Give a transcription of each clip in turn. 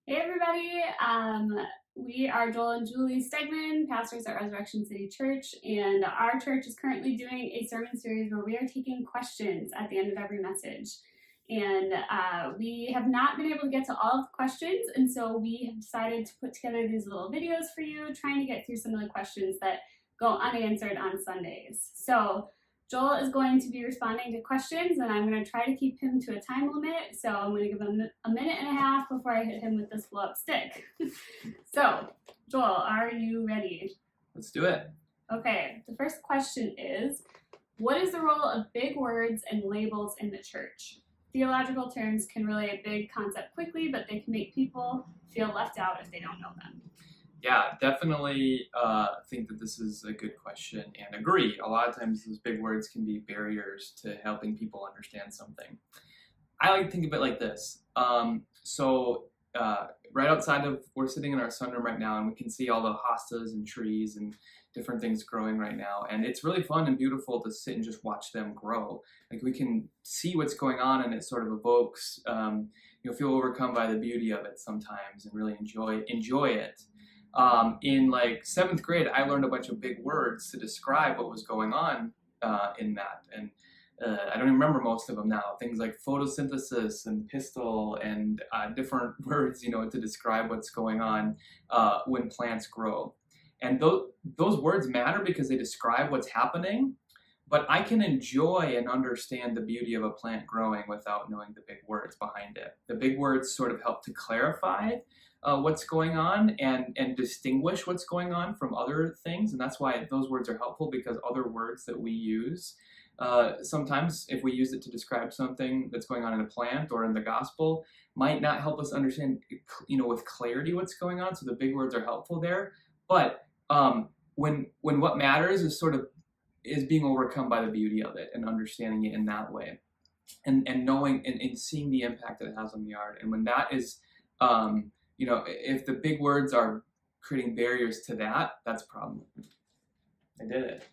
Hey everybody, we are Joel and Julie Stegman, pastors at Resurrection City Church, and our church is currently doing a sermon series where we are taking questions at the end of every message. And we have not been able to get to all of the questions, and so we have decided to put together these little videos for you, trying to get through some of the questions that go unanswered on Sundays. So Joel is going to be responding to questions, and I'm going to try to keep him to a time limit. So I'm going to give him a minute and a half before I hit him with this blow up stick. So, Joel, are you ready? Let's do it. Okay, the first question is, what is the role of big words and labels in the church? Theological terms can relay a big concept quickly, but they can make people feel left out if they don't know them. Yeah, definitely think that this is a good question and agree. A lot of times those big words can be barriers to helping people understand something. I like to think of it like this. Right outside of, we're sitting in our sunroom right now and we can see all the hostas and trees and different things growing right now. And it's really fun and beautiful to sit and just watch them grow. Like we can see what's going on and it sort of evokes, you'll feel overcome by the beauty of it sometimes and really enjoy it. In like 7th grade, I learned a bunch of big words to describe what was going on in that. And I don't even remember most of them now. Things like photosynthesis and pistil and different words, to describe what's going on when plants grow. And those words matter because they describe what's happening, but I can enjoy and understand the beauty of a plant growing without knowing the big words behind it. The big words sort of help to clarify what's going on and distinguish what's going on from other things. And that's why those words are helpful, because other words that we use, sometimes if we use it to describe something that's going on in a plant or in the gospel, might not help us understand, with clarity what's going on. So the big words are helpful there. But when what matters is being overcome by the beauty of it and understanding it in that way, and knowing and seeing the impact that it has on the art. And when that is, if the big words are creating barriers to that, that's a problem. I did it.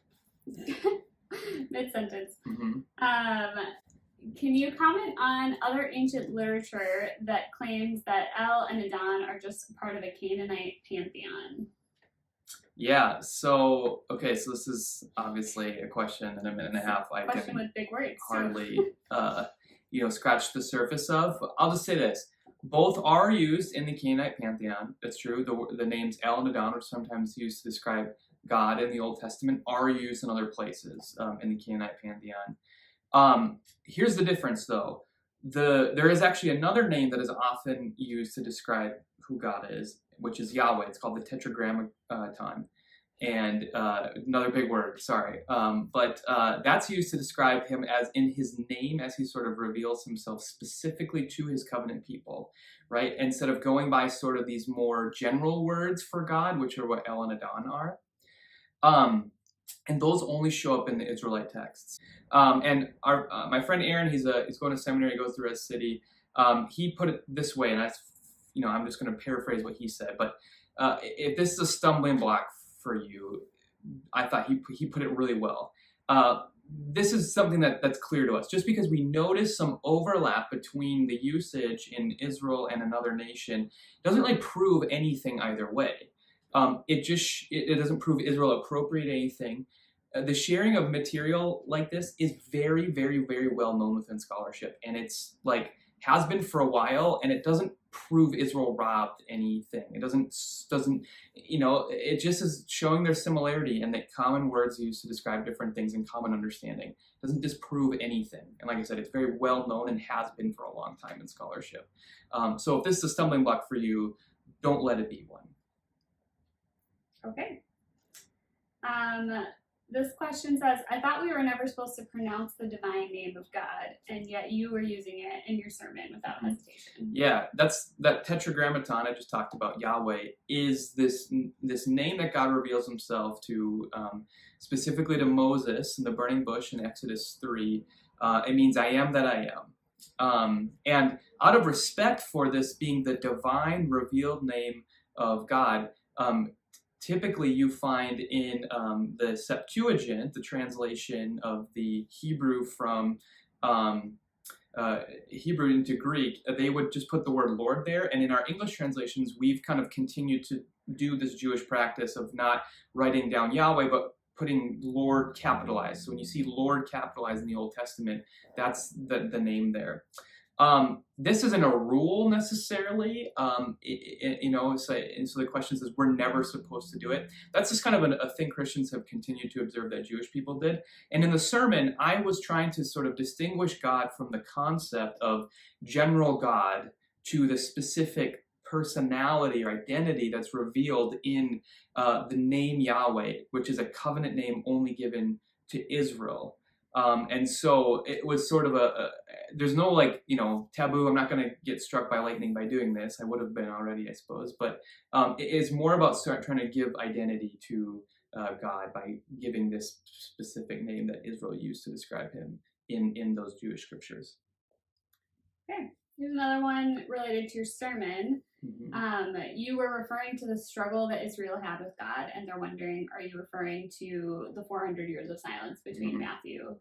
Mid-sentence. Mm-hmm. Can you comment on other ancient literature that claims that El and Adan are just part of a Canaanite pantheon? Yeah, so this is obviously a question in a minute and a half I question with big words. hardly scratch the surface of. I'll just say this. Both are used in the Canaanite pantheon. That's true. The names El and Adan are sometimes used to describe God in the Old Testament, are used in other places in the Canaanite pantheon. Here's the difference, though. There is actually another name that is often used to describe who God is, which is Yahweh. It's called the Tetragrammaton. And another big word, sorry. But that's used to describe him as in his name, as he sort of reveals himself specifically to his covenant people, right? Instead of going by sort of these more general words for God, which are what El and Adan are. And those only show up in the Israelite texts. And my friend Aaron, he's going to seminary, he goes to Res City. He put it this way, and I'm just going to paraphrase what he said. But if this is a stumbling block for you, I thought he put it really well. This is something that's clear to us. Just because we notice some overlap between the usage in Israel and another nation doesn't really prove anything either way. It doesn't prove Israel appropriate anything. The sharing of material like this is very, very, very well known within scholarship, and it's has been for a while, and it doesn't prove Israel robbed anything. It doesn't, it just is showing their similarity and that common words used to describe different things and common understanding. It doesn't disprove anything. And like I said, it's very well known and has been for a long time in scholarship. So if this is a stumbling block for you, don't let it be one. Okay. This question says, I thought we were never supposed to pronounce the divine name of God, and yet you were using it in your sermon without hesitation. Yeah, that Tetragrammaton I just talked about, Yahweh, is this name that God reveals himself to, specifically to Moses in the burning bush in Exodus 3. It means I am that I am. And out of respect for this being the divine revealed name of God, typically you find in the Septuagint, the translation of the Hebrew from Hebrew into Greek, they would just put the word Lord there. And in our English translations, we've kind of continued to do this Jewish practice of not writing down Yahweh, but putting Lord capitalized. So when you see Lord capitalized in the Old Testament, that's the name there. This isn't a rule necessarily, so the question says we're never supposed to do it. That's just kind of a thing Christians have continued to observe that Jewish people did. And in the sermon, I was trying to sort of distinguish God from the concept of general God to the specific personality or identity that's revealed in the name Yahweh, which is a covenant name only given to Israel. And so it was sort of there's no taboo. I'm not going to get struck by lightning by doing this. I would have been already, I suppose. But it is more about trying to give identity to God by giving this specific name that Israel used to describe him in those Jewish scriptures. Okay. Here's another one related to your sermon. Mm-hmm. You were referring to the struggle that Israel had with God, and they're wondering, are you referring to the 400 years of silence between Matthew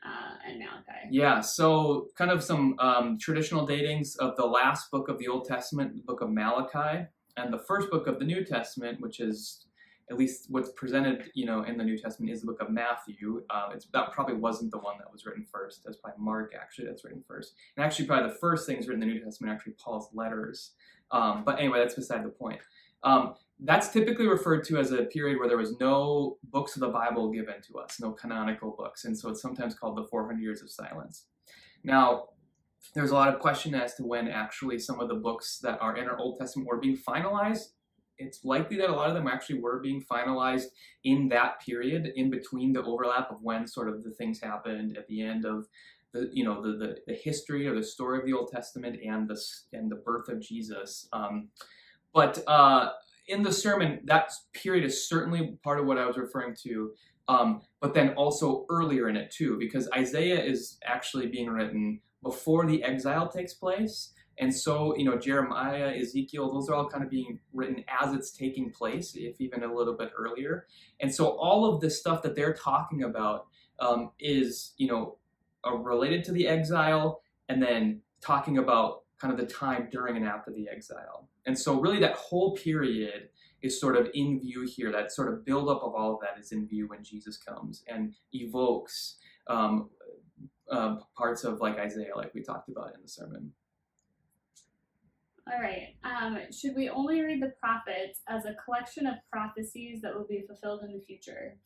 and Malachi? Yeah, so kind of some traditional datings of the last book of the Old Testament, the book of Malachi, and the first book of the New Testament, which is at least what's presented, in the New Testament, is the book of Matthew. That probably wasn't the one that was written first. That's probably Mark, actually, that's written first. And actually, probably the first things written in the New Testament are actually Paul's letters. But anyway, that's beside the point. That's typically referred to as a period where there was no books of the Bible given to us, no canonical books. And so it's sometimes called the 400 years of silence. Now, there's a lot of question as to when actually some of the books that are in our Old Testament were being finalized. It's likely that a lot of them actually were being finalized in that period, in between the overlap of when sort of the things happened at the end of the history or the story of the Old Testament and the birth of Jesus. But in the sermon, that period is certainly part of what I was referring to, but then also earlier in it too, because Isaiah is actually being written before the exile takes place. And so, Jeremiah, Ezekiel, those are all kind of being written as it's taking place, if even a little bit earlier. And so all of the stuff that they're talking about is, related to the exile, and then talking about kind of the time during and after the exile. And so really that whole period is sort of in view here. That sort of buildup of all of that is in view when Jesus comes and evokes parts of like Isaiah, like we talked about in the sermon. All right. Should we only read the prophets as a collection of prophecies that will be fulfilled in the future?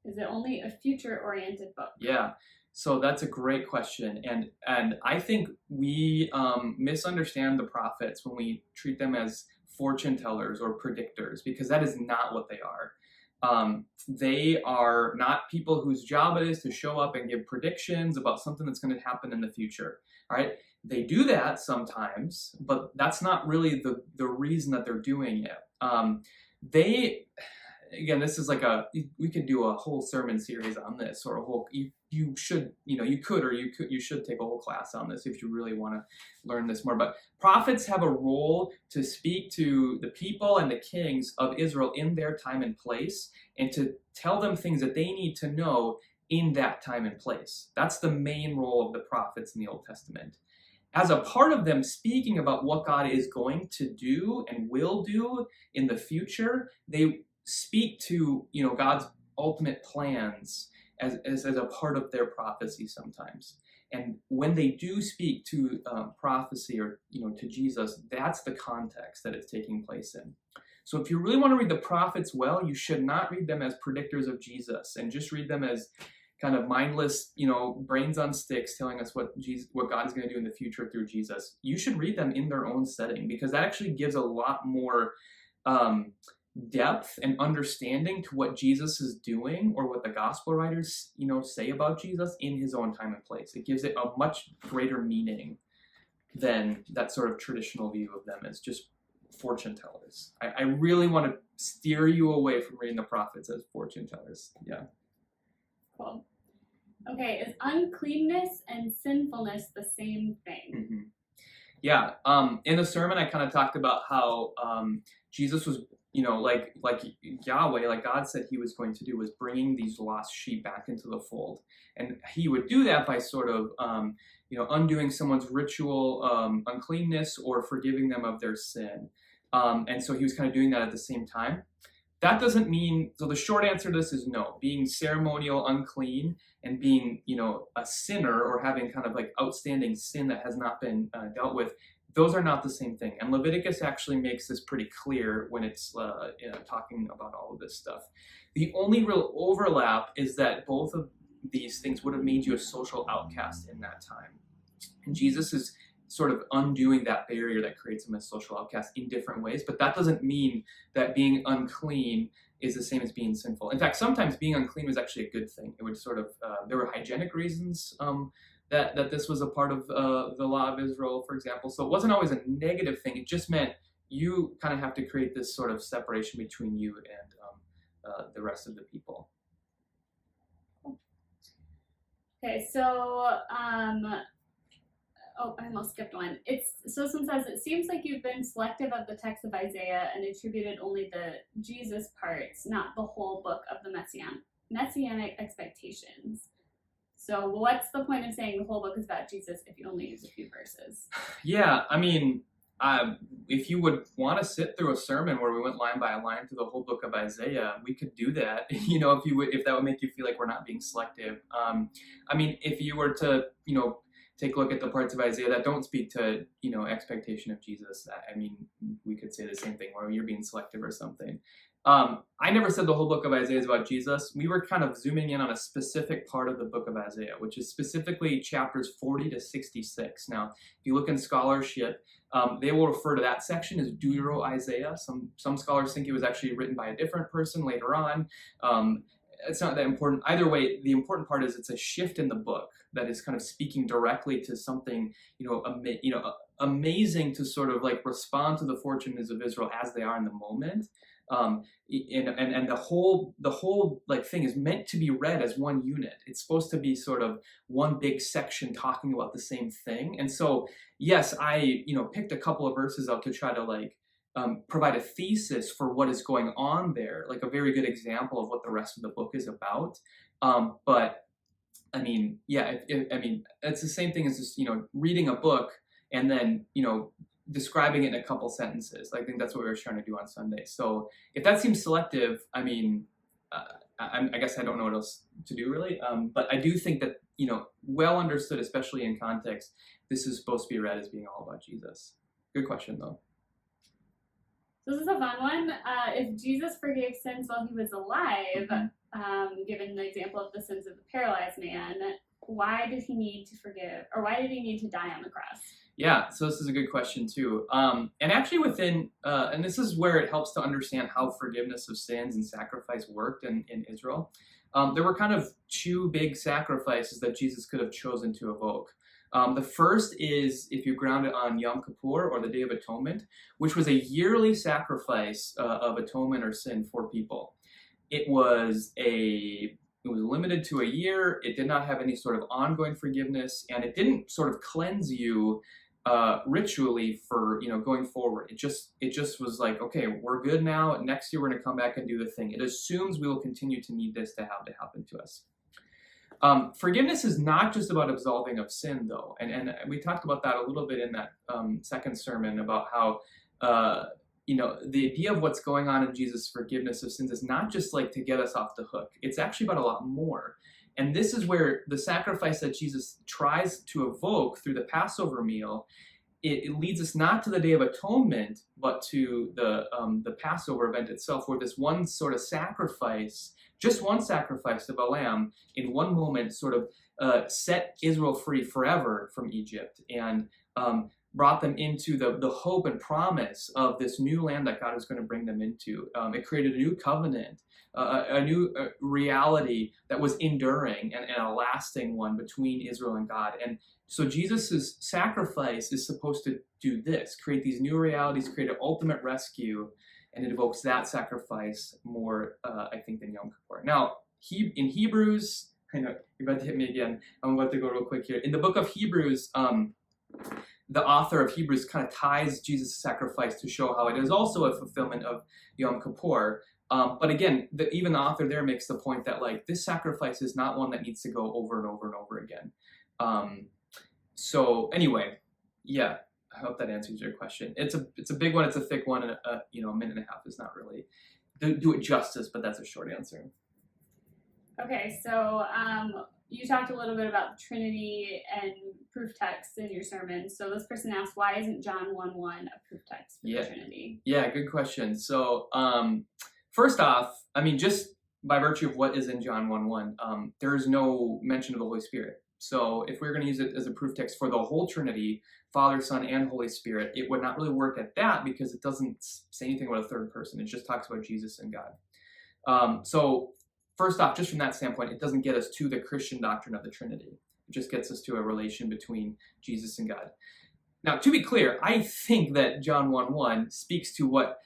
Is it only a future-oriented book? Yeah. So that's a great question. And I think we misunderstand the prophets when we treat them as fortune tellers or predictors, because that is not what they are. They are not people whose job it is to show up and give predictions about something that's going to happen in the future. All right. They do that sometimes, but that's not really the reason that they're doing it. Again, this is like we could do a whole sermon series on this, or a whole, you should take a whole class on this if you really want to learn this more. But prophets have a role to speak to the people and the kings of Israel in their time and place, and to tell them things that they need to know in that time and place. That's the main role of the prophets in the Old Testament. As a part of them speaking about what God is going to do and will do in the future, they speak to God's ultimate plans as a part of their prophecy sometimes. And when they do speak to prophecy or to Jesus, that's the context that it's taking place in. So if you really want to read the prophets well, you should not read them as predictors of Jesus and just read them as kind of mindless, brains on sticks telling us what God is going to do in the future through Jesus. You should read them in their own setting, because that actually gives a lot more depth and understanding to what Jesus is doing, or what the gospel writers, say about Jesus in his own time and place. It gives it a much greater meaning than that sort of traditional view of them as just fortune tellers. I really want to steer you away from reading the prophets as fortune tellers. Yeah. Cool. Okay, is uncleanness and sinfulness the same thing? Mm-hmm. Yeah. In the sermon, I kind of talked about how Jesus was, like Yahweh, like God said he was going to do, was bringing these lost sheep back into the fold. And he would do that by sort of undoing someone's ritual uncleanness or forgiving them of their sin. And so he was kind of doing that at the same time. That doesn't mean, so the short answer to this is no. Being ceremonial unclean and being, a sinner or having kind of like outstanding sin that has not been dealt with, those are not the same thing. And Leviticus actually makes this pretty clear when it's talking about all of this stuff. The only real overlap is that both of these things would have made you a social outcast in that time. And Jesus is sort of undoing that barrier that creates him as social outcast in different ways, but that doesn't mean that being unclean is the same as being sinful. In fact, sometimes being unclean was actually a good thing. It would sort of, there were hygienic reasons that this was a part of the law of Israel, for example. So it wasn't always a negative thing. It just meant you kind of have to create this sort of separation between you and the rest of the people. Okay, so I almost skipped one. This one says, it seems like you've been selective of the text of Isaiah and attributed only the Jesus parts, not the whole book of the messianic expectations. So what's the point of saying the whole book is about Jesus if you only use a few verses? Yeah, I mean, if you would want to sit through a sermon where we went line by line through the whole book of Isaiah, we could do that. If that would make you feel like we're not being selective. I mean, if you were to, take a look at the parts of Isaiah that don't speak to, expectation of Jesus, I mean, we could say the same thing where you're being selective or something. I never said the whole book of Isaiah is about Jesus. We were kind of zooming in on a specific part of the book of Isaiah, which is specifically chapters 40 to 66. Now, if you look in scholarship, they will refer to that section as Deutero-Isaiah. Some scholars think it was actually written by a different person later on. It's not that important. Either way, the important part is it's a shift in the book that is kind of speaking directly to something, amazing to sort of like respond to the fortunes of Israel as they are in the moment. And the whole like thing is meant to be read as one unit. It's supposed to be sort of one big section talking about the same thing. And so, yes, I picked a couple of verses out to try to provide a thesis for what is going on there, like a very good example of what the rest of the book is about. But I mean, yeah, it's the same thing as just reading a book and then describing it in a couple sentences. I think that's what we were trying to do on Sunday. So if that seems selective, I mean, I guess I don't know what else to do really. But I do think that well understood, especially in context, this is supposed to be read as being all about Jesus. Good question though. So this is a fun one. If Jesus forgave sins while he was alive, given the example of the sins of the paralyzed man, why did he need to forgive, or why did he need to die on the cross? Yeah, so this is a good question too. And actually within, and this is where it helps to understand how forgiveness of sins and sacrifice worked in Israel. There were kind of two big sacrifices that Jesus could have chosen to evoke. The first is if you ground it on Yom Kippur, or the Day of Atonement, which was a yearly sacrifice of atonement or sin for people. It was limited to a year. It did not have any sort of ongoing forgiveness, and it didn't sort of cleanse you ritually for going forward. It just was like, okay, we're good now. Next year we're going to come back and do the thing. It assumes we will continue to need this to have to happen to us. Forgiveness is not just about absolving of sin, though, and we talked about that a little bit in that second sermon about how the idea of what's going on in Jesus' forgiveness of sins is not just like to get us off the hook. It's actually about a lot more. And this is where the sacrifice that Jesus tries to evoke through the Passover meal, it leads us not to the Day of Atonement, but to the Passover event itself, where this one sort of sacrifice, just one sacrifice of a lamb in one moment sort of set Israel free forever from Egypt and brought them into the hope and promise of this new land that God was going to bring them into. It created a new covenant, a new reality that was enduring and a lasting one between Israel and God. And so Jesus' sacrifice is supposed to do this, create these new realities, create an ultimate rescue, and it evokes that sacrifice more, I think, than Yom Kippur. Now, in Hebrews, I know you're about to hit me again. I'm about to go real quick here. In the book of Hebrews, the author of Hebrews kind of ties Jesus' sacrifice to show how it is also a fulfillment of Yom Kippur. But again, even the author there makes the point that this sacrifice is not one that needs to go over and over and over again. So anyway, yeah, I hope that answers your question. It's a big one. It's a thick one, and a minute and a half is not really do it justice, but that's a short answer. Okay, so you talked a little bit about the Trinity and proof texts in your sermon. So this person asked, why isn't John 1:1 a proof text for the Trinity? Yeah, good question. So first off, I mean, just by virtue of what is in John 1:1, there is no mention of the Holy Spirit. So if we're going to use it as a proof text for the whole Trinity, Father, Son, and Holy Spirit, it would not really work at that because it doesn't say anything about a third person. It just talks about Jesus and God. So first off, just from that standpoint, it doesn't get us to the Christian doctrine of the Trinity. It just gets us to a relation between Jesus and God. Now, to be clear, I think that John 1:1 speaks to what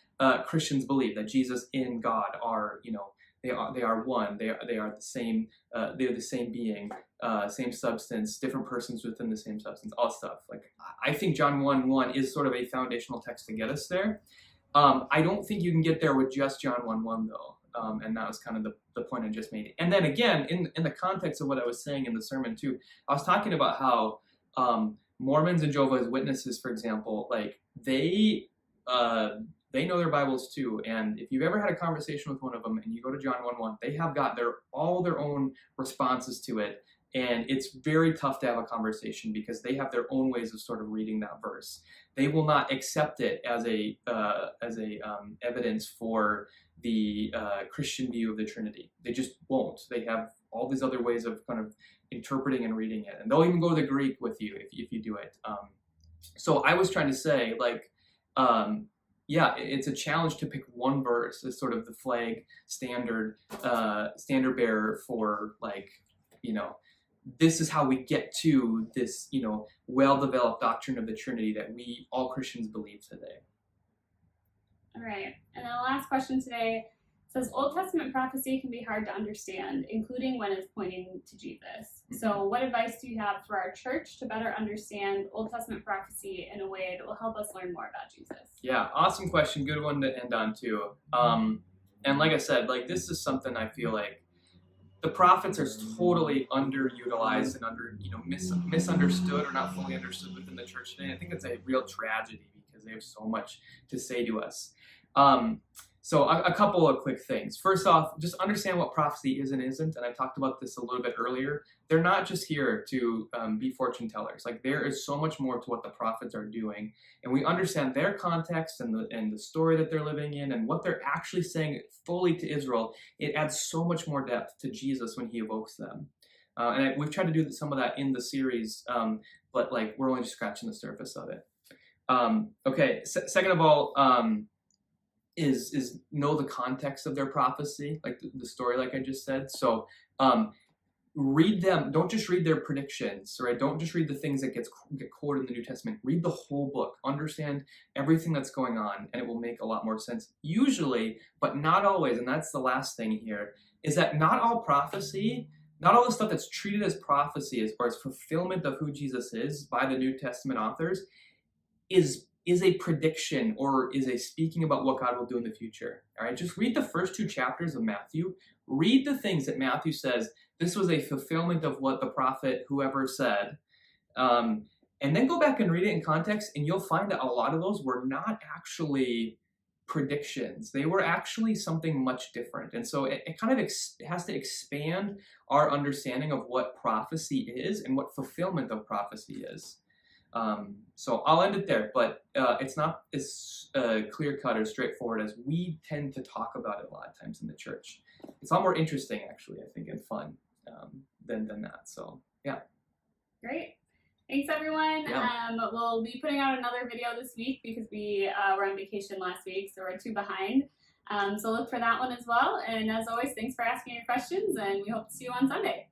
Christians believe, that Jesus and God are, they are one. They are the same. They're the same being, same substance, different persons within the same substance, all stuff. Like, I think John 1:1 is sort of a foundational text to get us there. I don't think you can get there with just John 1:1 though. And that was kind of the point I just made. And then again, in the context of what I was saying in the sermon too, I was talking about how Mormons and Jehovah's Witnesses, for example, like they know their Bibles too. And if you've ever had a conversation with one of them and you go to John 1:1, they have got all their own responses to it. And it's very tough to have a conversation because they have their own ways of sort of reading that verse. They will not accept it as a evidence for the Christian view of the Trinity. They just won't. They have all these other ways of kind of interpreting and reading it, and they'll even go to the Greek with you if you do it. So I was trying to say, like, it's a challenge to pick one verse as sort of the flag standard bearer for, like, this is how we get to this, well-developed doctrine of the Trinity that we all Christians believe today. All right, and then the last question today says, Old Testament prophecy can be hard to understand, including when it's pointing to Jesus. Mm-hmm. So what advice do you have for our church to better understand Old Testament prophecy in a way that will help us learn more about Jesus? Yeah, awesome question. Good one to end on too. And like I said, like, this is something I feel like the prophets are totally underutilized and misunderstood or not fully understood within the church today. I think it's a real tragedy because they have so much to say to us. So a couple of quick things. First off, just understand what prophecy is and isn't. And I talked about this a little bit earlier. They're not just here to be fortune tellers. Like, there is so much more to what the prophets are doing. And we understand their context and the story that they're living in and what they're actually saying fully to Israel. It adds so much more depth to Jesus when he evokes them. And we've tried to do some of that in the series, but like, we're only just scratching the surface of it. Okay, second of all, is know the context of their prophecy, like the story, like I just said. So read them. Don't just read their predictions, right? Don't just read the things that get quoted in the New Testament. Read the whole book. Understand everything that's going on, and it will make a lot more sense. Usually, but not always, and that's the last thing here, is that not all prophecy, not all the stuff that's treated as prophecy as far as fulfillment of who Jesus is by the New Testament authors is a prediction or is a speaking about what God will do in the future. All right, just read the first 2 chapters of Matthew. Read the things that Matthew says, this was a fulfillment of what the prophet whoever said. And then go back and read it in context, and you'll find that a lot of those were not actually predictions. They were actually something much different. And so it kind of has to expand our understanding of what prophecy is and what fulfillment of prophecy is. So I'll end it there, but it's not as clear-cut or straightforward as we tend to talk about it a lot of times in the church. It's a lot more interesting, actually, I think, and fun than that. So, yeah. Great. Thanks, everyone. Yeah. We'll be putting out another video this week because we were on vacation last week, so we're 2 behind. So look for that one as well. And as always, thanks for asking your questions, and we hope to see you on Sunday.